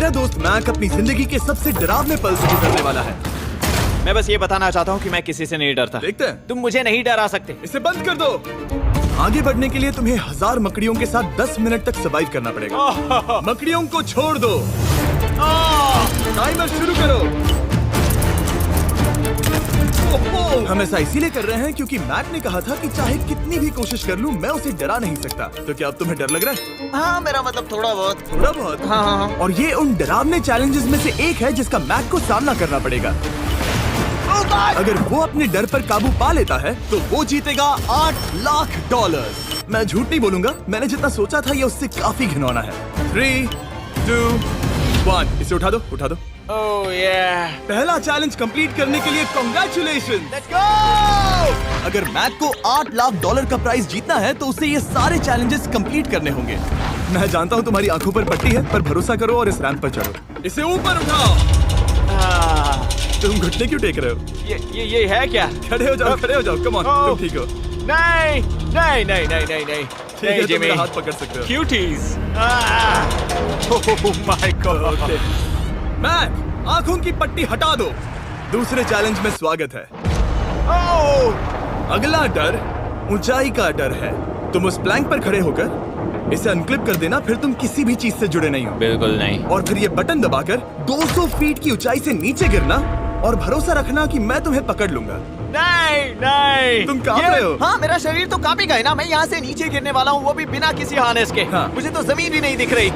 मेरा दोस्त मैक अपनी जिंदगी के सबसे डरावने पल से गुजरने वाला है। मैं बस ये बताना चाहता हूँ कि मैं किसी से नहीं डरता। देखते हैं। तुम मुझे नहीं डरा सकते। इसे बंद कर दो। आगे बढ़ने के लिए तुम्हें 1000 मकड़ियों के साथ 10 मिनट तक सर्वाइव करना पड़ेगा। मकड़ियों को छोड़ दो। टाइमर शुरू करो। हम ऐसा इसीलिए कर रहे हैं क्योंकि मैक ने कहा था कि चाहे कितनी भी कोशिश कर लूं मैं उसे डरा नहीं सकता। तो क्या अब तुम्हें डर लग रहा है? हाँ, मेरा मतलब थोड़ा बहुत। थोड़ा बहुत? हाँ। और ये उन डरावने चैलेंजेस में से एक है जिसका मैक को सामना करना पड़ेगा। अगर वो अपने डर पर काबू पा लेता है तो वो जीतेगा $8 लाख। मैं झूठ नहीं बोलूंगा, मैंने जितना सोचा था ये उससे काफी घिनौना है। 3, 2, 1 इसे उठा दो, उठा दो। ओह yeah. पहला चैलेंज कंप्लीट करने के लिए कांग्रेचुलेशन। Let's go! अगर मैक को $8 लाख का प्राइज जीतना है तो उसे ये सारे चैलेंजेस कंप्लीट करने होंगे। मैं जानता हूँ तुम्हारी आंखों पर पट्टी है, पर भरोसा करो और इस रैंप पर चढ़ो। इसे ऊपर उठाओ। तुम घुटने क्यों टेक रहे हो? ये है क्या? खड़े हो जाओ, खड़े हो जाओ। कम ऑन, तुम ठीक हो? नहीं नहीं नहीं नहीं नहीं नहीं। ठीक है, तुम मेरा हाथ पकड़ सकते हो। Cuties. Oh my god. Mac, आंखों की पट्टी हटा दो। दूसरे चैलेंज में स्वागत है। अगला डर ऊंचाई का डर है। तुम उस प्लैंक पर खड़े होकर इसे अनक्लिप कर देना, फिर तुम किसी भी चीज से जुड़े नहीं हो। बिल्कुल नहीं। और फिर ये बटन दबाकर 200 फीट की ऊंचाई से नीचे गिरना और भरोसा रखना कि मैं तुम्हें पकड़ लूंगा। नहीं नहीं। तुम कांप रहे हो? हाँ, मेरा शरीर तो कांपेगा ही ना। मैं यहाँ से नीचे गिरने वाला हूँ, वो भी बिना किसी हार्नेस के। हाँ। मुझे तो जमीन भी नहीं दिख रही।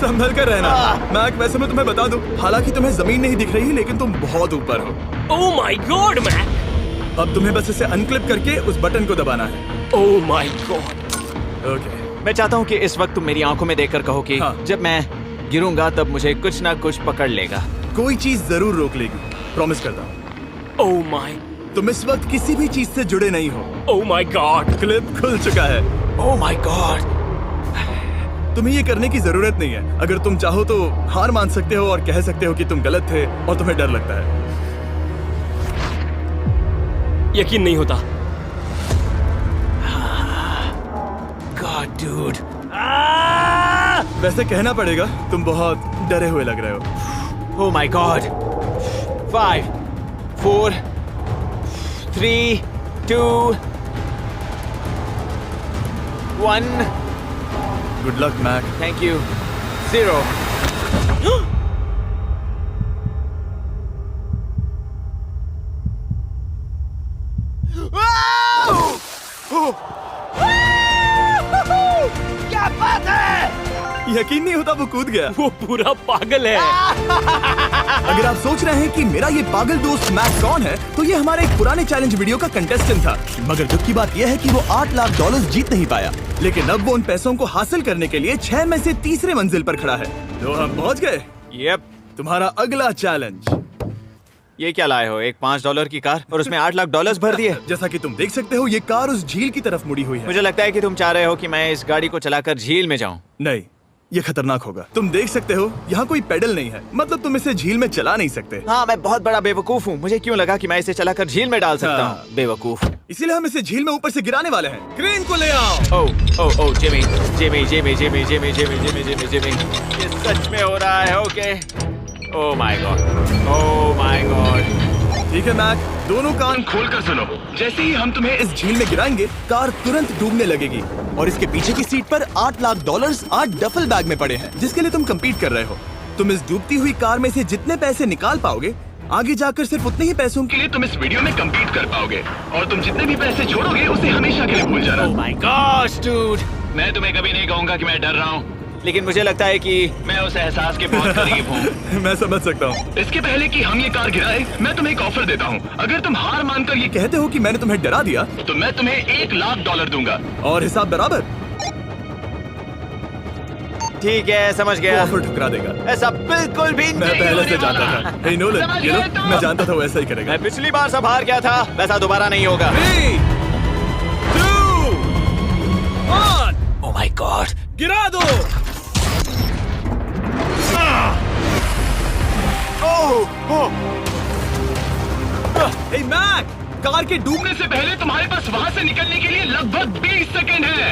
संभल कर रहना। मैक, वैसे मैं तुम्हें बता दूं, हालांकि तुम्हें जमीन नहीं दिख रही लेकिन तुम बहुत ऊपर हो। Oh my god Mac. अब तुम्हें बस इसे अनक्लिप करके उस बटन को दबाना है। ओह माय गॉड। ओके। मैं चाहता हूँ कि इस वक्त तुम मेरी आंखों में देखकर कहो कि हाँ। जब मैं गिरूंगा तब मुझे कुछ ना कुछ पकड़ लेगा। कोई चीज जरूर रोक लेगी, प्रॉमिस करता हूँ। Oh my. तुम इस वक्त किसी भी चीज से जुड़े नहीं हो। Oh my God. क्लिप खुल चुका है। ओह माय गॉड। तुम्हें ये करने की जरूरत नहीं है। अगर तुम चाहो तो हार मान सकते हो और कह सकते हो कि तुम गलत थे और तुम्हें डर लगता है। यकीन नहीं होता। God dude. वैसे कहना पड़ेगा तुम बहुत डरे हुए लग रहे हो। Oh my god. 5, 4, 3, 2, 1। Good luck Mac. Thank you. 0। क्या बात है? यकीन नहीं होता वो कूद गया। वो पूरा पागल है। अगर आप सोच रहे हैं कि मेरा ये पागल दोस्त मैक कौन है, तो ये हमारे एक पुराने चैलेंज वीडियो का कंटेस्टेंट था। मगर दुख की बात यह है कि वो $8 लाख जीत नहीं पाया। लेकिन अब वो उन पैसों को हासिल करने के लिए 6 में से तीसरे मंजिल पर खड़ा है। तो हम पहुंच गए। यप। तुम्हारा अगला चैलेंज। ये क्या लाए हो? एक $5 की कार और उसमें $8 लाख भर दिए। जैसा कि तुम देख सकते हो, ये कार उस झील की तरफ मुड़ी हुई है। मुझे लगता है कि तुम चाह रहे हो कि मैं इस गाड़ी को चलाकर झील में जाऊं। नहीं, ये खतरनाक होगा। तुम देख सकते हो यहाँ कोई पेडल नहीं है, मतलब तुम इसे झील में चला नहीं सकते। हाँ, मैं बहुत बड़ा बेवकूफ हूँ। मुझे क्यों लगा कि मैं इसे चलाकर झील में डाल सकता हाँ। हूँ? बेवकूफ। इसीलिए हम इसे झील में ऊपर से गिराने वाले हैं। क्रेन को ले आओ। Oh Jimmy Jimmy Jimmy Jimmy Jimmy Jimmy Jimmy Jimmy Jimmy. ये सच में हो रहा है। Okay. Oh my god. Oh my god. ठीक है मैक, दोनों कान खोलकर सुनो। जैसे ही हम तुम्हें इस झील में गिराएंगे, कार तुरंत डूबने लगेगी और इसके पीछे की सीट पर $8 लाख 8 डफल बैग में पड़े हैं, जिसके लिए तुम compete कर रहे हो। तुम इस डूबती हुई कार में से जितने पैसे निकाल पाओगे, आगे जाकर सिर्फ उतने ही पैसों के लिए तुम इस वीडियो में compete कर पाओगे। और तुम जितने भी पैसे छोड़ोगे उसे हमेशा के लिए भूल जाना। ओह माय गॉड डूड। मैं तुम्हें कभी नहीं कहूंगा कि मैं डर रहा हूँ। लेकिन मुझे लगता है कि मैं उस एहसास के बहुत करीब हूँ। मैं समझ सकता हूँ। इसके पहले कि हम ये कार गिराए, मैं तुम्हें एक ऑफर देता हूँ। अगर तुम हार मानकर ये कहते हो कि मैंने तुम्हें डरा दिया, तो मैं तुम्हें $1 लाख दूंगा। और हिसाब बराबर। ठीक है, समझ वो गया। ऑफर ठुकरा देगा। ऐसा बिल्कुल भी मैं नहीं पहले होने से जानता वाला। था। हे नोलन, समझ ये लो, गए तुम? मैं जानता था वो ऐसा ही करेगा। मैं पिछली बार सब हार गया था, वैसा दोबारा नहीं होगा। 3, 2, 1 ओह माय गॉड। गिरा दो। हे मैक, कार के डूबने से पहले तुम्हारे पास वहाँ से निकलने के लिए लगभग 20 सेकेंड है।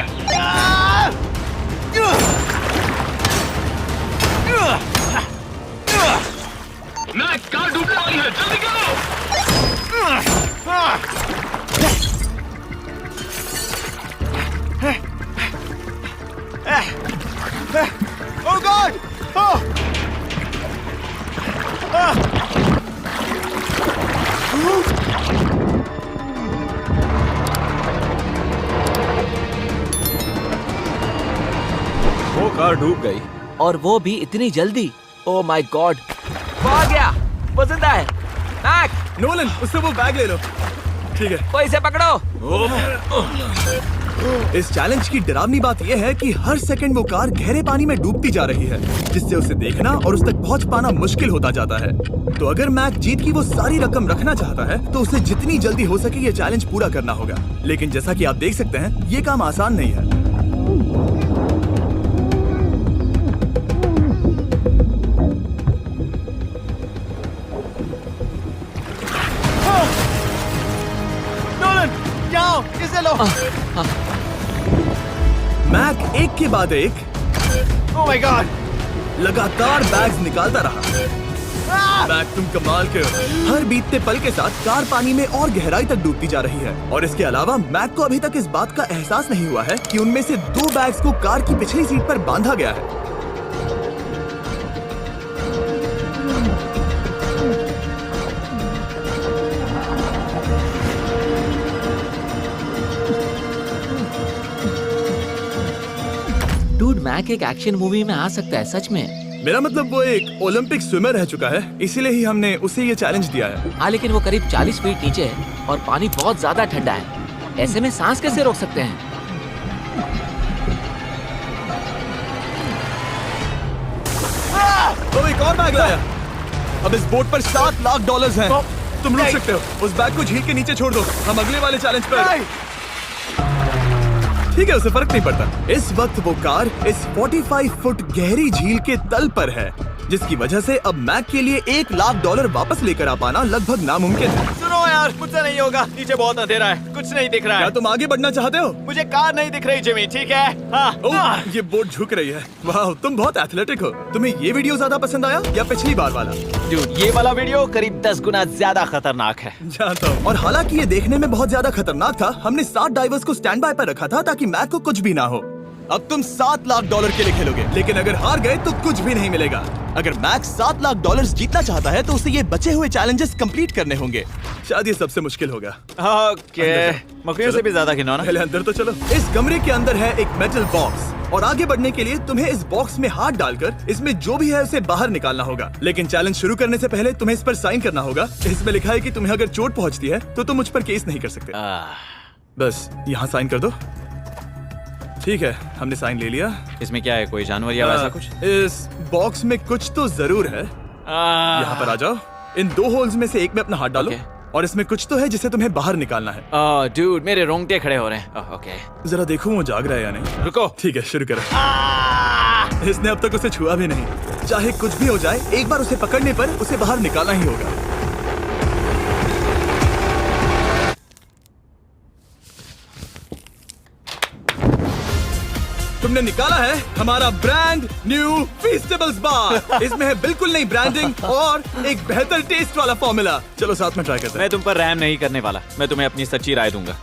ओह गॉड! वो कार डूब गई। और वो भी इतनी जल्दी। ओह माय गॉड, वो आ गया, वो जिंदा है। मैक, नोलन, उससे वो बैग ले लो। ठीक है। कोई इसे पकड़ो। इस चैलेंज की डरावनी बात यह है कि हर सेकंड वो कार गहरे पानी में डूबती जा रही है, जिससे उसे देखना और उस तक पहुंच पाना मुश्किल होता जाता है। तो अगर मैक जीत की वो सारी रकम रखना चाहता है तो उसे जितनी जल्दी हो सके ये चैलेंज पूरा करना होगा। लेकिन जैसा कि आप देख सकते हैं, ये काम आसान नहीं है। जाओ, इसे लो। मैक एक के बाद एक ओह माय गॉड! लगातार बैग्स निकालता रहा। मैक, तुम कमाल के हो। हर बीतते पल के साथ कार पानी में और गहराई तक डूबती जा रही है, और इसके अलावा मैक को अभी तक इस बात का एहसास नहीं हुआ है कि उनमें से 2 बैग्स को कार की पिछली सीट पर बांधा गया है। डूड, मैक एक एक्शन मूवी में आ सकता है सच में। मेरा मतलब वो एक ओलंपिक स्विमर रह चुका है, इसीलिए ही हमने उसे ये चैलेंज दिया है। हाँ, लेकिन वो करीब 40 फीट नीचे है और पानी बहुत ज्यादा ठंडा है। ऐसे में सांस कैसे रोक सकते हैं? तो एक और बैग लाया। अब इस बोट पर $7 लाख हैं। तुम रुक सकते हो। उस बैग को झील के नीचे छोड़ दो। हम अगले वाले चैलेंज पर। ठीक है, उसे फर्क नहीं पड़ता। इस वक्त वो कार इस 45 फुट गहरी झील के तल पर है, जिसकी वजह से अब मैक के लिए $1 लाख वापस लेकर आ पाना लगभग नामुमकिन है। सुनो यार, मुझसे नहीं होगा। नीचे बहुत अंधेरा है, कुछ नहीं दिख रहा क्या है। तुम आगे बढ़ना चाहते हो? मुझे कार नहीं दिख रही जिमी, ठीक है? हाँ। ओह, ये बोट झुक रही है। वाह, तुम बहुत एथलेटिक हो। तुम्हें ये वीडियो ज्यादा पसंद आया या पिछली बार वाला? Dude, ये वाला वीडियो करीब 10 गुना ज्यादा खतरनाक है। जानता हूँ। और हालांकि ये देखने में बहुत ज्यादा खतरनाक था, हमने 7 डाइवर्स को स्टैंड बाय पर रखा था ताकि मैक को कुछ भी ना हो। अब तुम $7 लाख के लिए खेलोगे, लेकिन अगर हार गए तो कुछ भी नहीं मिलेगा। अगर मैक $7 लाख जीतना चाहता है तो उसे ये बचे हुए चैलेंजेस कंप्लीट करने होंगे। शायद ये सबसे मुश्किल होगा। ओके, मकड़ियों से भी ज्यादा गिनो ना। पहले अंदर तो चलो। इस कमरे के अंदर है एक मेटल बॉक्स, और आगे बढ़ने के लिए तुम्हें इस बॉक्स में हाथ डालकर इसमें जो भी है उसे बाहर निकालना होगा। लेकिन चैलेंज शुरू करने से पहले तुम्हें इस पर साइन करना होगा। इसमें लिखा है कि तुम्हें अगर चोट पहुंचती है तो तुम मुझ पर केस नहीं कर सकते। बस यहाँ साइन कर दो। ठीक है, हमने साइन ले लिया। इसमें क्या है, कोई जानवर या वैसा कुछ? इस बॉक्स में कुछ तो जरूर है। यहाँ पर आ जाओ। इन 2 होल्स में से एक में अपना हाथ डालो। और इसमें कुछ तो है जिसे तुम्हें बाहर निकालना है। डूड, मेरे रोंगटे खड़े हो रहे हैं। ओके, जरा देखो वो जाग रहा है या नहीं। रुको। ठीक है, शुरू करो। इसने अब तक उसे छुआ भी नहीं। चाहे कुछ भी हो जाए, एक बार उसे पकड़ने पर उसे बाहर निकालना ही होगा। तुमने निकाला है हमारा ब्रांड न्यू फीस्टेबल्स बार। इसमें है बिल्कुल नई ब्रांडिंग और एक बेहतर टेस्ट वाला फॉर्मूला। चलो साथ में ट्राई करते हैं। मैं तुम पर रहम नहीं करने वाला। मैं तुम्हें अपनी सच्ची राय दूंगा।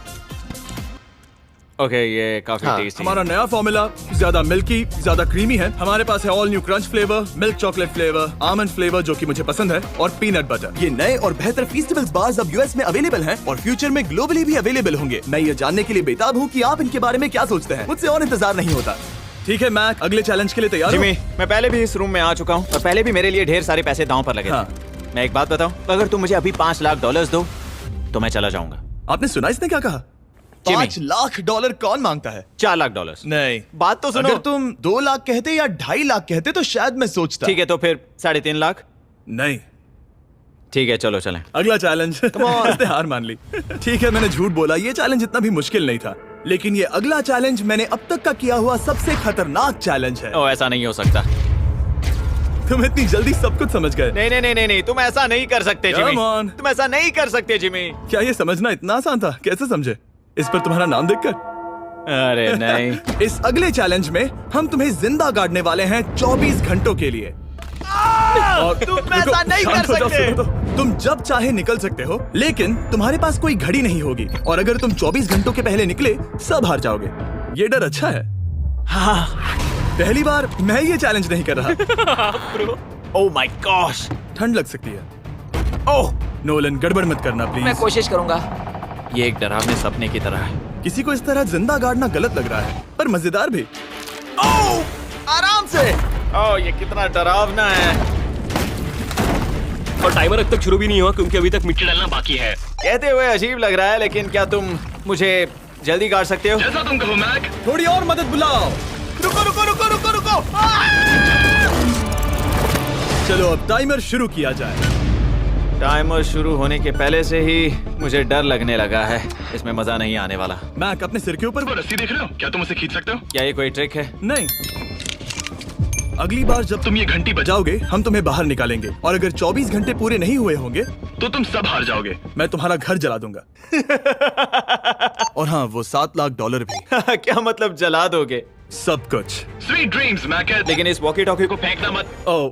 ओके, ये काफी टेस्टी। हमारा नया फॉर्मूला ज्यादा मिल्की, ज्यादा क्रीमी है। हमारे पास है all new crunch flavour, milk chocolate flavour, almond flavour जो कि मुझे पसंद है, और पीनट बटर। ये नए और बेहतर फीस्टेबल्स बार्स अब यूएस में अवेलेबल हैं और फ्यूचर में ग्लोबली भी अवेलेबल होंगे। मैं ये जानने के लिए बेताब हूँ कि आप इनके बारे में क्या सोचते हैं। मुझसे और इंतजार नहीं होता। ठीक है मैक, अगले चैलेंज के लिए तैयार हो? जिमी, मैं पहले भी इस रूम में आ चुका हूँ और पहले भी मेरे लिए ढेर सारे पैसे दांव पर लगे थे। हाँ। मैं एक बात बताऊं, अगर तुम मुझे अभी $5 लाख दो तो मैं चला जाऊंगा। आपने सुना इसने क्या कहा? $5 लाख कौन मांगता है? $4 लाख। नहीं, बात तो सुनो। अगर तुम 2 लाख कहते या 2.5 लाख कहते तो शायद मैं सोचता। ठीक है, तो फिर 3.5 लाख। नहीं, ठीक है, चलो चलें। अगला चैलेंज। इसने हार मान ली। ठीक है, मैंने झूठ बोला। ये चैलेंज इतना भी मुश्किल नहीं था, लेकिन ये अगला चैलेंज मैंने अब तक का किया हुआ सबसे खतरनाक चैलेंज है। ओ, ऐसा नहीं हो सकता। तुम इतनी जल्दी सब कुछ समझ गए। नहीं नहीं नहीं नहीं, तुम ऐसा नहीं कर सकते जिमी। Come on. तुम ऐसा नहीं कर सकते जिमी। क्या ये समझना इतना आसान था? कैसे समझे? इस पर तुम्हारा नाम देखकर? अरे नहीं। इस अगले चैलेंज में हम तुम्हें जिंदा गाड़ने वाले हैं 24 घंटों के लिए। और तुम ऐसा नहीं कर शांत हो जाओ, सकते। सुनो तो। तुम जब चाहे निकल सकते हो, लेकिन तुम्हारे पास कोई घड़ी नहीं होगी, और अगर तुम 24 घंटों के पहले निकले सब हार जाओगे। ये डर अच्छा है। पहली बार मैं ये चैलेंज नहीं कर रहा। Oh my gosh. ठंड लग सकती है। ओह, नोलन गड़बड़ मत करना मैं प्लीज। कोशिश करूंगा। ये एक डरावने सपने की तरह है। किसी को इस तरह जिंदा गाड़ना गलत लग रहा है, पर मजेदार भी। आराम से। ओह, ये कितना डरावना है। और टाइमर अब तक शुरू भी नहीं हुआ क्योंकि अभी तक मिट्टी डलना बाकी है। कहते हुए अजीब लग रहा है, लेकिन क्या तुम मुझे जल्दी काट सकते हो? जैसा तुम कहो मैक। थोड़ी और मदद बुलाओ। रुको रुको रुको रुको रुको। चलो अब टाइमर शुरू किया जाए। टाइमर शुरू होने के पहले से ही मुझे डर लगने लगा है। इसमें मजा नहीं आने वाला। मैक अपने सिर के ऊपर। वो रस्सी देख रहे हो? क्या तुम उसे खींच सकते हो? क्या ये कोई ट्रिक है? नहीं, अगली बार जब तुम ये घंटी बजाओगे हम तुम्हें बाहर निकालेंगे, और अगर 24 घंटे पूरे नहीं हुए होंगे तो तुम सब हार जाओगे। मैं तुम्हारा घर जला दूंगा। और हाँ, वो $7 लाख भी। क्या मतलब जला दोगे? सब कुछ। Sweet dreams Mac. लेकिन इस वॉकी टॉकी को फेंकना मत। ओ,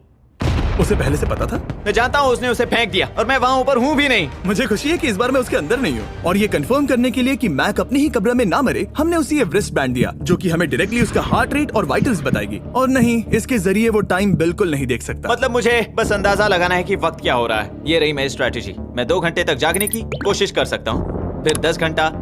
उसे पहले से पता था? मैं जानता हूँ उसने उसे फेंक दिया, और मैं वहाँ ऊपर हूँ भी नहीं। मुझे खुशी है कि इस बार मैं उसके अंदर नहीं हूँ। और ये कंफर्म करने के लिए कि मैक अपनी ही कब्र में ना मरे, हमने उसे ये रिस्ट बैंड दिया जो कि हमें डायरेक्टली उसका हार्ट रेट और वाइटल्स बताएगी। और नहीं, इसके जरिए वो टाइम बिल्कुल नहीं देख सकता। मतलब मुझे बस अंदाजा लगाना है कि वक्त क्या हो रहा है। ये रही मेरी स्ट्रेटेजी। मैं 2 घंटे तक जागने की कोशिश कर सकता हूँ, फिर 10 घंटा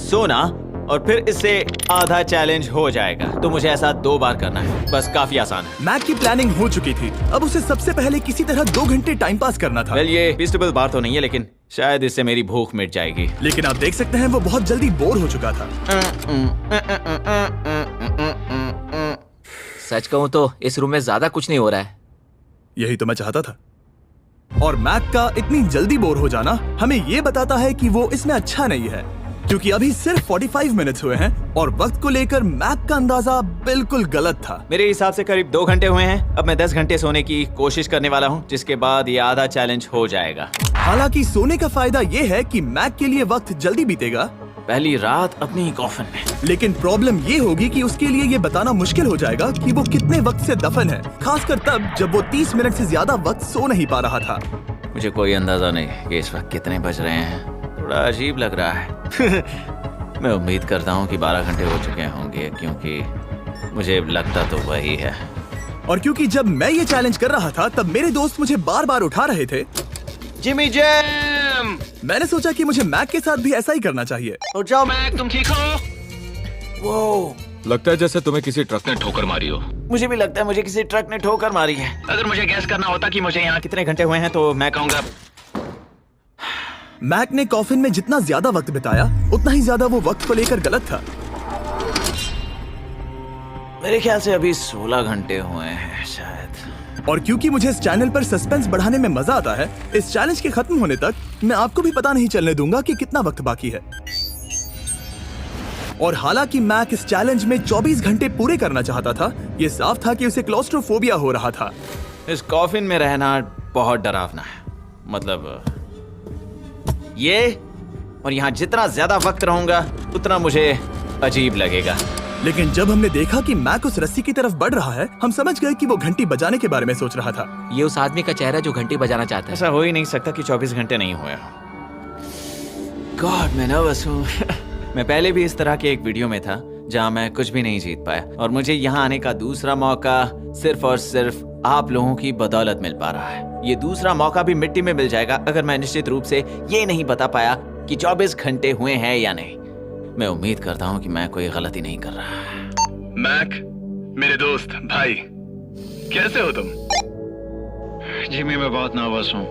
सोना, और फिर इससे आधा चैलेंज हो जाएगा। तो मुझे ऐसा 2 बार करना है, बस काफी आसान है। मैक की प्लानिंग हो चुकी थी, अब उसे सबसे पहले किसी तरह 2 घंटे टाइम पास करना था। वेल, ये फीस्टेबल बार तो नहीं है, लेकिन शायद इससे मेरी भूख मिट जाएगी। लेकिन आप देख सकते हैं वो बहुत जल्दी बोर हो चुका था। सच कहूँ तो इस रूम में ज्यादा कुछ नहीं हो रहा है। यही तो मैं चाहता था। और मैक का इतनी जल्दी बोर हो जाना हमें ये बताता है कि वो इसमें अच्छा नहीं है, क्योंकि अभी सिर्फ 45 मिनट्स हुए हैं और वक्त को लेकर मैक का अंदाजा बिल्कुल गलत था। मेरे हिसाब से करीब 2 घंटे हुए हैं। अब मैं 10 घंटे सोने की कोशिश करने वाला हूँ, जिसके बाद ये आधा चैलेंज हो जाएगा। हालांकि सोने का फायदा ये है कि मैक के लिए वक्त जल्दी बीतेगा, पहली रात अपनी ही कॉफिन में। लेकिन प्रॉब्लम ये होगी कि उसके लिए ये बताना मुश्किल हो जाएगा कि वो कितने वक्त से दफन है, खासकर तब जब वो 30 मिनट से ज्यादा वक्त सो नहीं पा रहा था। मुझे कोई अंदाजा नहीं कि इस वक्त कितने बज रहे हैं। थोड़ा अजीब लग रहा है। मैं उम्मीद करता हूँ कि 12 घंटे हो चुके होंगे, क्योंकि मुझे लगता तो वही है। और क्योंकि जब मैं ये चैलेंज कर रहा था तब मेरे दोस्त मुझे बार बार उठा रहे थे। Jimmy jam! मैंने सोचा कि मुझे मैक के साथ भी ऐसा ही करना चाहिए। उठ जाओ। मैक, तुम ठीक हो? वो लगता है जैसे तुम्हें किसी ट्रक ने ठोकर मारी हो। मुझे भी लगता है मुझे किसी ट्रक ने ठोकर मारी है। अगर मुझे गैस करना होता कि मुझे यहाँ कितने घंटे हुए हैं तो मैं कहूँगा मैक ने कॉफिन में जितना ज्यादा वक्त बिताया उतना ही ज्यादा वो वक्त को लेकर गलत था। मेरे ख्याल से अभी 16 घंटे हुए हैं शायद। और क्योंकि मुझे इस चैनल पर सस्पेंस बढ़ाने में मजा आता है, इस चैलेंज के खत्म होने तक मैं आपको भी पता नहीं चलने दूंगा कि कितना वक्त बाकी है। और हालांकि मैक इस चैलेंज में 24 घंटे पूरे करना चाहता था, ये साफ था कि उसे क्लॉस्ट्रोफोबिया हो रहा था। इस कॉफिन में रहना बहुत डरावना है। मतलब ये, और यहाँ जितना ज्यादा वक्त रहूंगा उतना मुझे अजीब लगेगा। लेकिन जब हमने देखा कि मैक उस रस्सी की तरफ बढ़ रहा है, हम समझ गए कि वो घंटी बजाने के बारे में सोच रहा था। ये उस आदमी का चेहरा जो घंटी बजाना चाहता है। ऐसा हो ही नहीं सकता कि 24 घंटे नहीं हुए। गॉड, मैं नर्वस हूँ। मैं पहले भी इस तरह के एक वीडियो में था जहाँ मैं कुछ भी नहीं जीत पाया, और मुझे यहाँ आने का दूसरा मौका सिर्फ और सिर्फ आप लोगों की बदौलत मिल पा रहा है। ये दूसरा मौका भी मिट्टी में मिल जाएगा अगर मैं निश्चित रूप से ये नहीं बता पाया कि 24 घंटे हुए हैं या नहीं। मैं उम्मीद करता हूँ कि मैं कोई गलती नहीं कर रहा। मैक, मेरे दोस्त भाई, कैसे हो तुम? जिमी, मैं बहुत नर्वस हूँ।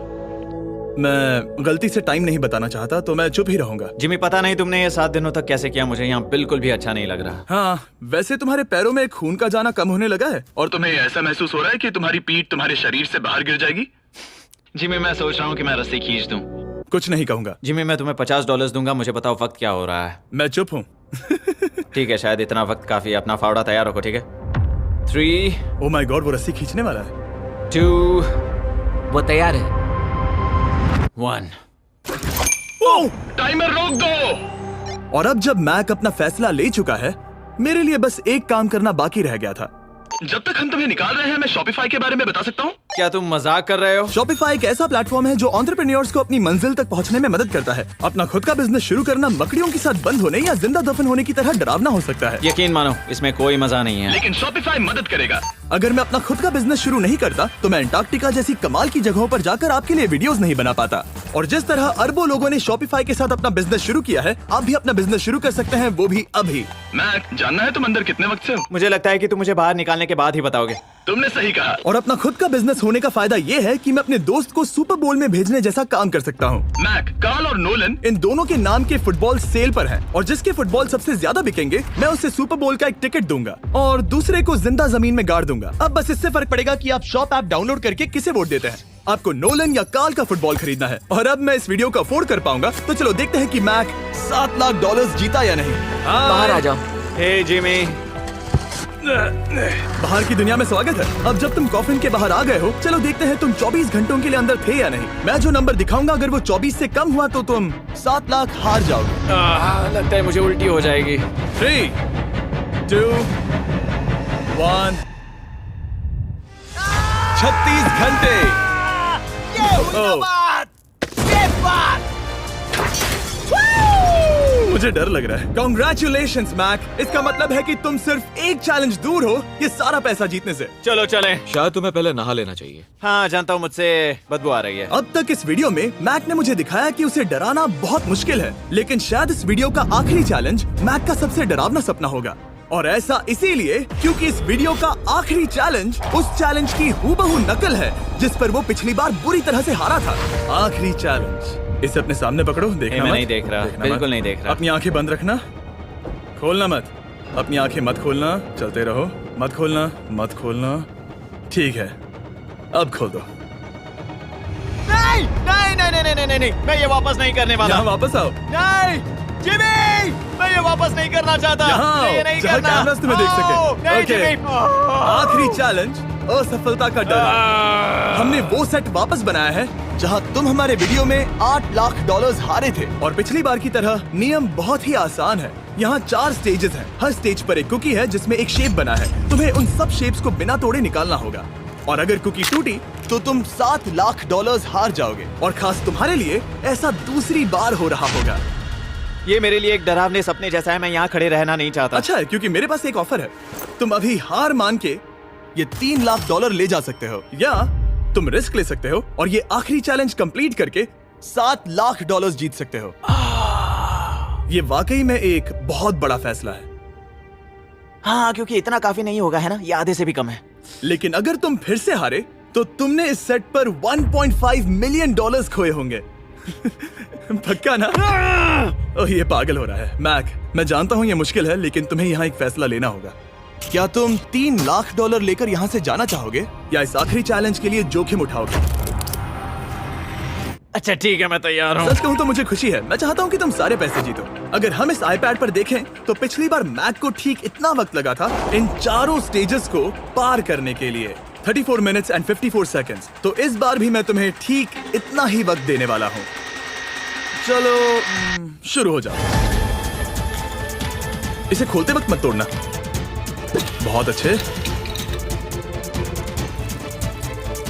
मैं गलती से टाइम नहीं बताना चाहता तो मैं चुप ही रहूंगा। जिमी, पता नहीं तुमने ये 7 दिनों तक कैसे किया, मुझे यहाँ बिल्कुल भी अच्छा नहीं लग रहा। हाँ, वैसे तुम्हारे पैरों में खून का जाना कम होने लगा है। और तुम्हें ऐसा महसूस हो रहा है कि तुम्हारी पीठ तुम्हारे शरीर से बाहर गिर जाएगी? जिमी, मैं सोच रहा हूँ कि मैं रस्सी खींच दूं। कुछ नहीं कहूंगा। जिमी, मैं तुम्हें $50 दूंगा, मुझे बताओ वक्त क्या हो रहा है। मैं चुप हूँ। ठीक है, शायद इतना वक्त काफी है। अपना फावड़ा तैयार रखो, ठीक है? 3 ओह माय गॉड, वो रस्सी खींचने वाला है। 2 वो तैयार है। 1 टाइमर रोक दो। और अब जब मैक अपना फैसला ले चुका है, मेरे लिए बस एक काम करना बाकी रह गया था। जब तक हम तुम्हें निकाल रहे हैं, मैं शॉपिफाई के बारे में बता सकता हूँ। क्या तुम मजाक कर रहे हो? Shopify एक ऐसा प्लेटफॉर्म है जो एंटरप्रेन्योर्स को अपनी मंजिल तक पहुंचने में मदद करता है। अपना खुद का बिजनेस शुरू करना मकड़ियों के साथ बंद होने या जिंदा दफन होने की तरह डरावना हो सकता है। यकीन मानो इसमें कोई मजा नहीं है। लेकिन Shopify मदद करेगा। अगर मैं अपना खुद का बिजनेस शुरू नहीं करता तो मैं अंटार्कटिका जैसी कमाल की जगहों पर जाकर आपके लिए वीडियोस नहीं बना पाता। और जिस तरह अरबों लोगों ने Shopify के साथ अपना बिजनेस शुरू किया है, आप भी अपना बिजनेस शुरू कर सकते हैं, वो भी अभी। मैक, जानना है तुम अंदर कितने वक्त से हो? मुझे लगता है कि तुम मुझे बाहर निकालने के बाद ही बताओगे। तुमने सही कहा। और अपना खुद का बिजनेस होने का फायदा ये है कि मैं अपने दोस्त को सुपर बोल में भेजने जैसा काम कर सकता हूँ। मैक, कार्ल और नोलन इन दोनों के नाम के फुटबॉल सेल पर हैं और जिसके फुटबॉल सबसे ज्यादा बिकेंगे मैं उसे सुपर बोल का एक टिकट दूंगा और दूसरे को जिंदा जमीन में गाड़ दूंगा। अब बस इससे फर्क पड़ेगा कि आप शॉप ऐप डाउनलोड करके किसे वोट देते हैं। आपको नोलन या कार्ल का फुटबॉल खरीदना है और अब मैं इस वीडियो को अफोर्ड कर पाऊंगा, तो चलो देखते हैं कि मैक $7 लाख जीता या नहीं। बाहर आ जाओ। हे जिमी, बाहर की दुनिया में स्वागत है। अब जब तुम कॉफिन के बाहर आ गए हो, चलो देखते हैं तुम 24 घंटों के लिए अंदर थे या नहीं। मैं जो नंबर दिखाऊंगा अगर वो 24 से कम हुआ तो तुम 7 लाख हार जाओगे। लगता है मुझे उल्टी हो जाएगी। 3, 2, 1। 36 घंटे। मुझे डर लग रहा है। Congratulations, Mac. इसका मतलब है कि तुम सिर्फ एक चैलेंज दूर हो ये सारा पैसा जीतने से। चलो चलें। शायद तुम्हें पहले नहा लेना चाहिए। हाँ जानता हूँ, मुझसे बदबू आ रही है। अब तक इस वीडियो में मैक ने मुझे दिखाया कि उसे डराना बहुत मुश्किल है, लेकिन शायद इस वीडियो का आखिरी चैलेंज मैक का सबसे डरावना सपना होगा। और ऐसा इसीलिए क्योंकि इस वीडियो का आखिरी चैलेंज उस चैलेंज की हूबहू नकल है जिस पर वो पिछली बार बुरी तरह से हारा था। आखिरी चैलेंज। इसे अपने सामने पकड़ो, देखना मैं मत। नहीं देख रहा, देखना बिल्कुल मत। नहीं देख रहा। अपनी आंखें बंद रखना, खोलना मत। अपनी आंखें मत खोलना, चलते रहो। मत खोलना, मत खोलना। ठीक है, अब खोल दो। नहीं नहीं नहीं नहीं नहीं नहीं, मैं ये वापस नहीं करने वाला। यहाँ वापस आओ। नहीं जिमी, मैं ये वापस नहीं करना चाहता। यहाँ मैं ये आओ, नहीं जहाँ करना। कैमरास तुम्हें देख सके। नहीं ओके। जिमी। आखिरी चैलेंज असफलता का डर। हमने वो सेट वापस बनाया है जहां तुम हमारे वीडियो में $8 लाख हारे थे और पिछली बार की तरह नियम बहुत ही आसान है। यहाँ 4 स्टेजेस हैं। हर स्टेज पर एक कुकी है जिसमें एक शेप बना है। तुम्हें उन सब शेप्स को बिना तोड़े निकालना होगा और अगर कुकी टूटी तो तुम $7 लाख हार जाओगे। और खास तुम्हारे लिए ऐसा दूसरी बार हो रहा होगा। ये मेरे लिए एक डरावने सपने जैसा है। मैं यहाँ खड़े रहना नहीं चाहता। अच्छा है क्योंकि मेरे पास एक ऑफर है। तुम अभी हार मान के ये $3 लाख ले जा सकते हो या तुम रिस्क ले सकते हो और ये आखिरी चैलेंज कंप्लीट करके $7 लाख जीत सकते हो। ये वाकई में एक बहुत बड़ा फैसला है। हाँ, क्योंकि इतना काफी नहीं होगा, है ना? ये आधे से भी कम है। लेकिन अगर तुम फिर से हारे तो तुमने इस सेट पर $1.5 मिलियन खोए होंगे। पक्का ना? ओह, ये पागल हो रहा है। मैक, मैं जानता हूँ ये मुश्किल है, लेकिन तुम्हें यहाँ एक फैसला लेना होगा। क्या तुम $3 लाख लेकर यहाँ से जाना चाहोगे या इस आखिरी चैलेंज के लिए जोखिम उठाओगे? अच्छा ठीक है, मैं तैयार हूँ। सच कहूँ तो मुझे खुशी है। मैं चाहता हूँ कि तुम सारे पैसे जीतो। अगर हम इस iPad पर देखें तो पिछली बार मैक को ठीक इतना वक्त लगा था इन चारों स्टेजेस को पार करने के लिए, 34 मिनट्स एंड 54 सेकंड्स। तो इस बार भी मैं तुम्हें ठीक इतना ही वक्त देने वाला हूँ। चलो शुरू हो जाओ। इसे खोलते वक्त मत तोड़ना। बहुत अच्छे।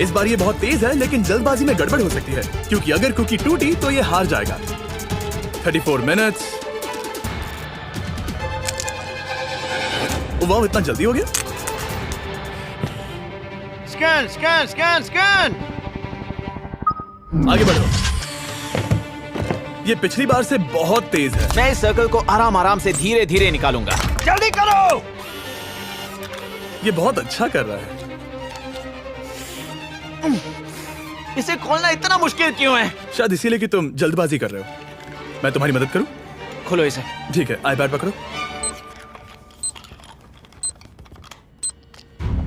इस बार ये बहुत तेज है, लेकिन जल्दबाजी में गड़बड़ हो सकती है क्योंकि अगर कुकी टूटी तो ये हार जाएगा। 34 मिनट्स। वाह, इतना जल्दी हो गया। Scan scan scan scan. आगे बढ़ो। ये पिछली बार से बहुत तेज है। मैं इस सर्कल को आराम आराम से धीरे धीरे निकालूंगा। जल्दी करो। ये बहुत अच्छा कर रहा है। इसे खोलना इतना मुश्किल क्यों है? शायद इसीलिए कि तुम जल्दबाजी कर रहे हो। मैं तुम्हारी मदद करूं? खोलो इसे। ठीक है, iPad पकड़ो।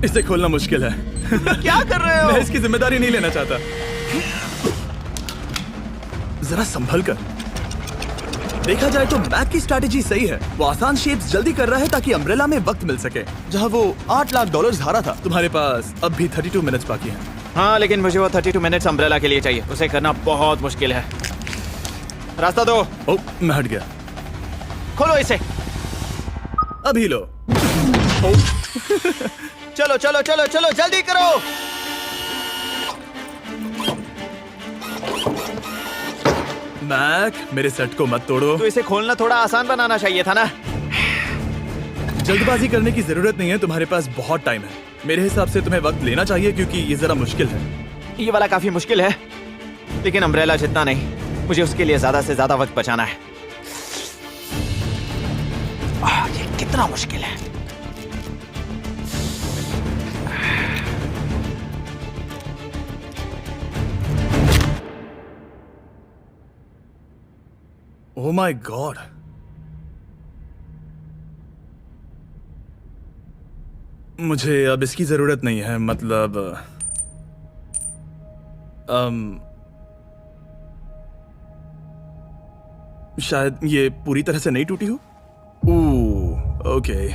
इसे खोलना मुश्किल है। क्या कर रहे हो? मैं इसकी जिम्मेदारी नहीं लेना चाहता। जरा संभल कर। देखा जाए तो मैक की स्ट्रैटेजी सही है। वो आसान शेप्स जल्दी कर रहा है ताकि अम्ब्रेला में वक्त मिल सके। जहां वो $8 लाख हारा था, तुम्हारे पास अब भी 32 मिनट्स बाकी हैं। हाँ, लेकिन मुझे वो 32 मिनट्स अम्ब्रेला के लिए चाहिए। उसे करना बहुत मुश्किल है। रास्ता दो। ओह, मैं हट गया। खोलो इसे। अभी लो। चलो चलो चलो चलो, जल्दी करो। मैक, मेरे सेट को मत तोड़ो। तो इसे खोलना थोड़ा आसान बनाना चाहिए था ना। जल्दबाजी करने की जरूरत नहीं है, तुम्हारे पास बहुत टाइम है। मेरे हिसाब से तुम्हें वक्त लेना चाहिए क्योंकि ये जरा मुश्किल है। ये वाला काफी मुश्किल है, लेकिन अम्ब्रेला जितना नहीं। मुझे उसके लिए ज्यादा से ज्यादा वक्त बचाना है। ये कितना मुश्किल है। ओह माय गॉड, मुझे अब इसकी जरूरत नहीं है। मतलब शायद ये पूरी तरह से नहीं टूटी हो। ओके,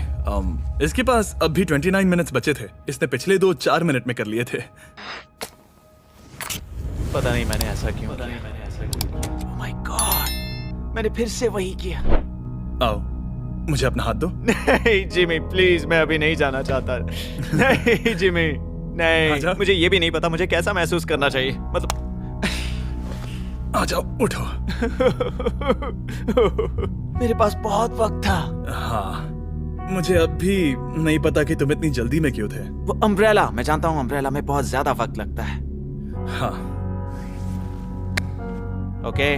इसके पास अब भी 29 मिनट्स बचे थे। इसने पिछले 4 मिनट में कर लिए थे। पता नहीं मैंने ऐसा क्यों किया। ओह माय गॉड, मैंने फिर से वही किया। आओ, मुझे अपना हाथ दो। नहीं जिमी, प्लीज, मैं अभी नहीं जाना चाहता। नहीं जिमी, नहीं। आजा। मुझे ये भी नहीं पता मुझे कैसा महसूस करना चाहिए। मतलब आ जाओ, उठो। मेरे पास बहुत वक्त था। हाँ, मुझे अब भी नहीं पता कि तुम इतनी जल्दी में क्यों थे। वो अम्ब्रेला, मैं जानता हूँ अम्ब्रेला में बहुत ज्यादा वक्त लगता है। हाँ, ओके।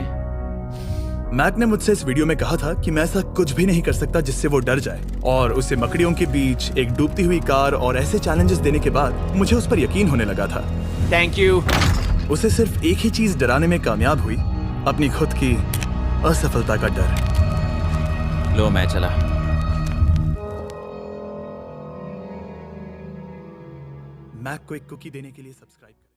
मैक ने मुझसे इस वीडियो में कहा था कि मैं ऐसा कुछ भी नहीं कर सकता जिससे वो डर जाए, और उसे मकड़ियों के बीच एक डूबती हुई कार और ऐसे चैलेंजेस देने के बाद मुझे उस पर यकीन होने लगा था। Thank you. उसे सिर्फ एक ही चीज डराने में कामयाब हुई, अपनी खुद की असफलता का डर। लो मैं चला। मैक को एक कुकी देने के लिए सब्सक्राइब करें।